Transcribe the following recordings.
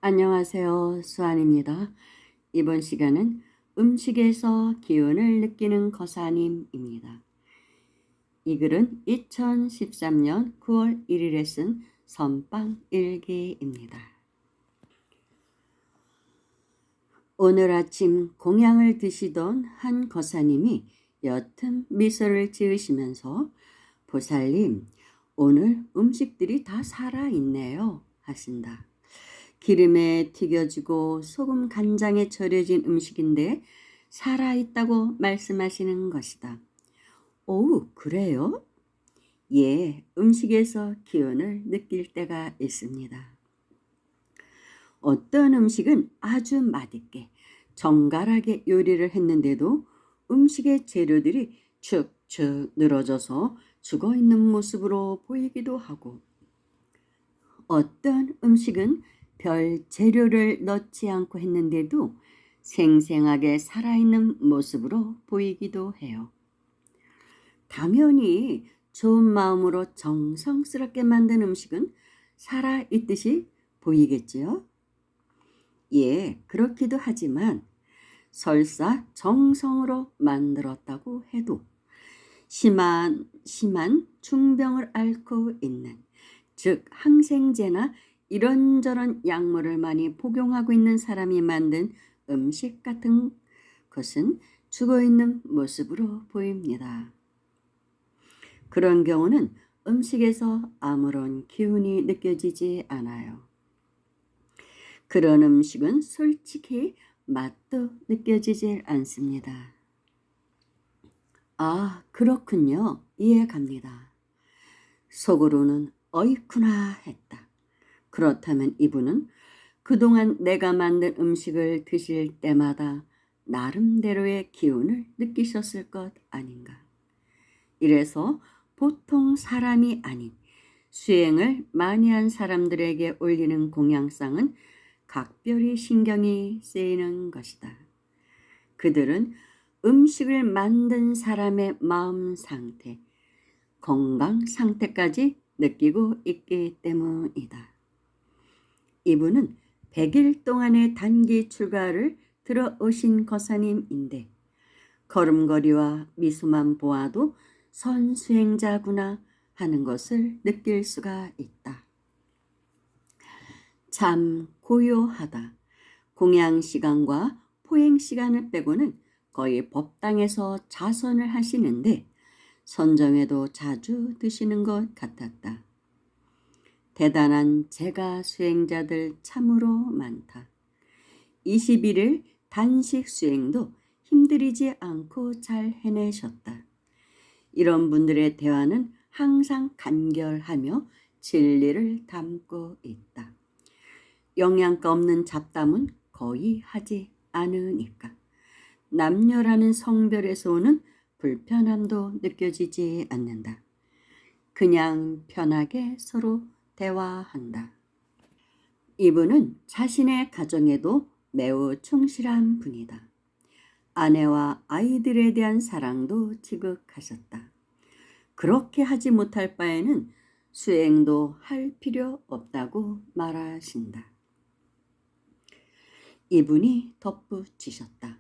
안녕하세요. 수아입니다. 이번 시간은 음식에서 기운을 느끼는 거사님입니다. 이 글은 2013년 9월 1일에 쓴 선빵 일기입니다. 오늘 아침 공양을 드시던 한 거사님이 옅은 미소를 지으시면서 보살님, 오늘 음식들이 다 살아있네요 하신다. 기름에 튀겨지고 소금 간장에 절여진 음식인데 살아있다고 말씀하시는 것이다. 오우, 그래요? 예, 음식에서 기운을 느낄 때가 있습니다. 어떤 음식은 아주 맛있게 정갈하게 요리를 했는데도 음식의 재료들이 축축 늘어져서 죽어있는 모습으로 보이기도 하고, 어떤 음식은 별 재료를 넣지 않고 했는데도 생생하게 살아있는 모습으로 보이기도 해요. 당연히 좋은 마음으로 정성스럽게 만든 음식은 살아있듯이 보이겠지요? 예, 그렇기도 하지만 설사 정성으로 만들었다고 해도 심한 중병을 앓고 있는, 즉 항생제나 이런저런 약물을 많이 복용하고 있는 사람이 만든 음식 같은 것은 죽어있는 모습으로 보입니다. 그런 경우는 음식에서 아무런 기운이 느껴지지 않아요. 그런 음식은 솔직히 맛도 느껴지질 않습니다. 아, 그렇군요. 이해갑니다. 속으로는 어이쿠나 했다. 그렇다면 이분은 그동안 내가 만든 음식을 드실 때마다 나름대로의 기운을 느끼셨을 것 아닌가. 이래서 보통 사람이 아닌 수행을 많이 한 사람들에게 올리는 공양상은 각별히 신경이 쓰이는 것이다. 그들은 음식을 만든 사람의 마음 상태, 건강 상태까지 느끼고 있기 때문이다. 이분은 100일 동안의 단기 출가를 들어오신 거사님인데 걸음걸이와 미소만 보아도 선수행자구나 하는 것을 느낄 수가 있다. 참 고요하다. 공양 시간과 포행 시간을 빼고는 거의 법당에서 자선을 하시는데 선정에도 자주 드시는 것 같았다. 대단한 제가 수행자들 참으로 많다. 21일 단식 수행도 힘들이지 않고 잘 해내셨다. 이런 분들의 대화는 항상 간결하며 진리를 담고 있다. 영양가 없는 잡담은 거의 하지 않으니까. 남녀라는 성별에서 오는 불편함도 느껴지지 않는다. 그냥 편하게 서로 대화한다. 이분은 자신의 가정에도 매우 충실한 분이다. 아내와 아이들에 대한 사랑도 지극하셨다. 그렇게 하지 못할 바에는 수행도 할 필요 없다고 말하신다. 이분이 덧붙이셨다.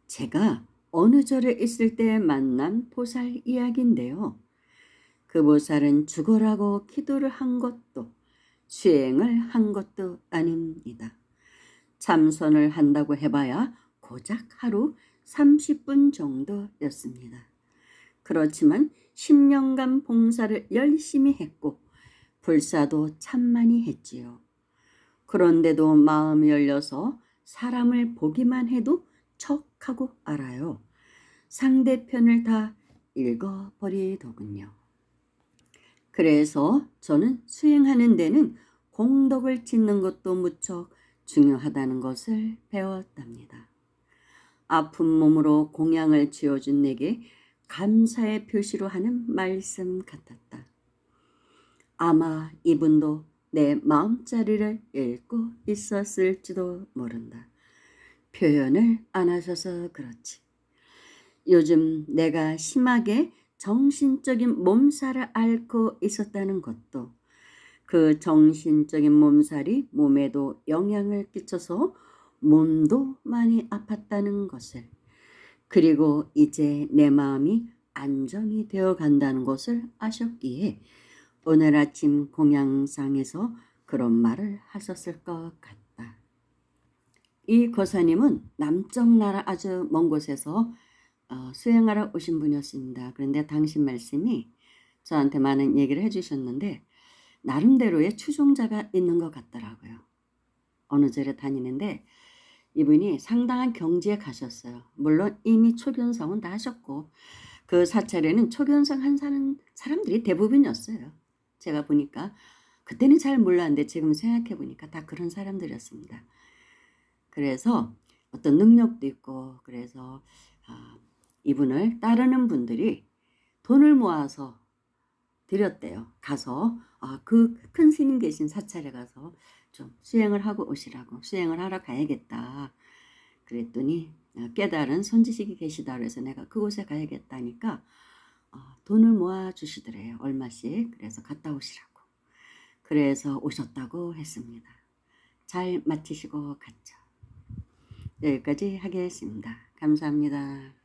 제가 어느 절에 있을 때 만난 보살 이야기인데요. 그 보살은 죽어라고 기도를 한 것도 수행을 한 것도 아닙니다. 참선을 한다고 해봐야 고작 하루 30분 정도였습니다. 그렇지만 10년간 봉사를 열심히 했고 불사도 참 많이 했지요. 그런데도 마음이 열려서 사람을 보기만 해도 척하고 알아요. 상대편을 다 읽어버리더군요. 그래서 저는 수행하는 데는 공덕을 짓는 것도 무척 중요하다는 것을 배웠답니다. 아픈 몸으로 공양을 지어준 내게 감사의 표시로 하는 말씀 같았다. 아마 이분도 내 마음자리를 읽고 있었을지도 모른다. 표현을 안 하셔서 그렇지. 요즘 내가 심하게 정신적인 몸살을 앓고 있었다는 것도 그 정신적인 몸살이 몸에도 영향을 끼쳐서 몸도 많이 아팠다는 것을, 그리고 이제 내 마음이 안정이 되어 간다는 것을 아셨기에 오늘 아침 공양상에서 그런 말을 하셨을 것 같다. 이 거사님은 남쪽 나라 아주 먼 곳에서 수행하러 오신 분이었습니다. 그런데 당신 말씀이 저한테 많은 얘기를 해주셨는데 나름대로의 추종자가 있는 것 같더라고요. 어느 절에 다니는데 이분이 상당한 경지에 가셨어요. 물론 이미 초견성은 다 하셨고 그 사찰에는 초견성 한 사람들이 대부분이었어요. 제가 보니까 그때는 잘 몰랐는데 지금 생각해 보니까 다 그런 사람들이었습니다. 그래서 어떤 능력도 있고 그래서 이분을 따르는 분들이 돈을 모아서 드렸대요. 가서 그 큰 스님 계신 사찰에 가서 좀 수행을 하고 오시라고, 수행을 하러 가야겠다. 그랬더니 깨달은 선지식이 계시다 그래서 내가 그곳에 가야겠다니까 돈을 모아 주시더래요. 얼마씩. 그래서 갔다 오시라고. 그래서 오셨다고 했습니다. 잘 마치시고 갔죠. 여기까지 하겠습니다. 감사합니다.